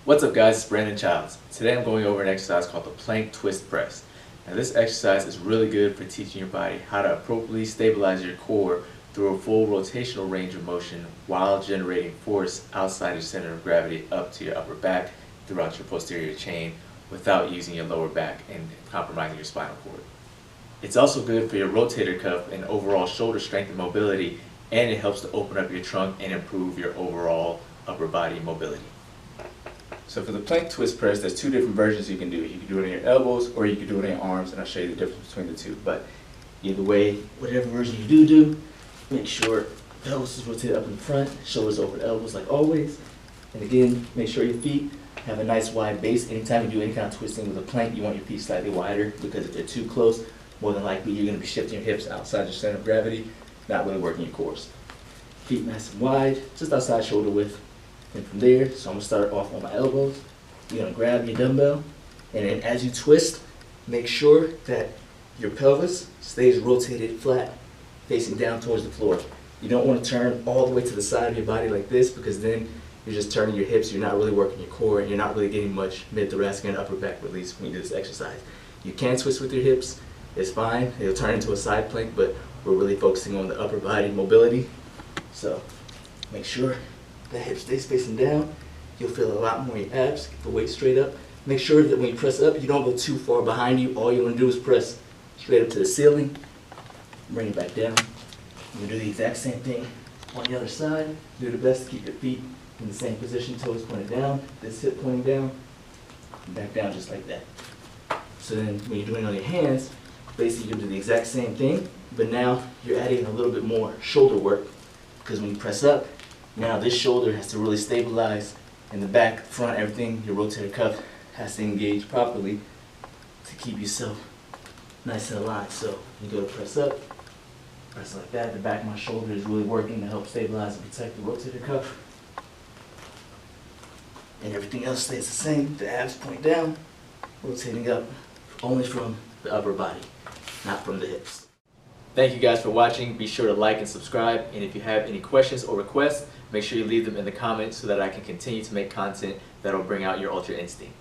What's up guys, it's Brandon Childs. Today I'm going over an exercise called the plank twist press. Now this exercise is really good for teaching your body how to appropriately stabilize your core through a full rotational range of motion while generating force outside your center of gravity up to your upper back throughout your posterior chain without using your lower back and compromising your spinal cord. It's also good for your rotator cuff and overall shoulder strength and mobility, and it helps to open up your trunk and improve your overall upper body mobility. So for the plank twist press, there's two different versions you can do. You can do it on your elbows or you can do it on your arms, and I'll show you the difference between the two. But either way, whatever version you do, make sure the pelvis is rotated up in front, shoulders over the elbows like always. And again, make sure your feet have a nice wide base. Anytime you do any kind of twisting with a plank, you want your feet slightly wider, because if they're too close, more than likely you're going to be shifting your hips outside your center of gravity, not really working your cores. Feet nice and wide, just outside shoulder width. And from there, so I'm going to start off on my elbows. You're going to grab your dumbbell, and then as you twist, make sure that your pelvis stays rotated flat, facing down towards the floor. You don't want to turn all the way to the side of your body like this, because then you're just turning your hips, you're not really working your core, and you're not really getting much mid-thoracic and upper back release when you do this exercise. You can twist with your hips, it's fine, it'll turn into a side plank, but we're really focusing on the upper body mobility. So make sure the hip stays facing down. You'll feel a lot more in your abs. Get the weight straight up. Make sure that when you press up, you don't go too far behind you. All you want to do is press straight up to the ceiling. Bring it back down. You'll do the exact same thing on the other side. Do the best to keep your feet in the same position, toes pointed down, this hip pointing down, and back down just like that. So then when you're doing it on your hands, basically you'll do the exact same thing, but now you're adding a little bit more shoulder work, because when you press up, now this shoulder has to really stabilize, and the back, front, everything, your rotator cuff has to engage properly to keep yourself nice and aligned. So you go to press up, press like that, the back of my shoulder is really working to help stabilize and protect the rotator cuff. And everything else stays the same. The abs point down, rotating up only from the upper body, not from the hips. Thank you guys for watching. Be sure to like and subscribe, and if you have any questions or requests, make sure you leave them in the comments so that I can continue to make content that will bring out your ultra instinct.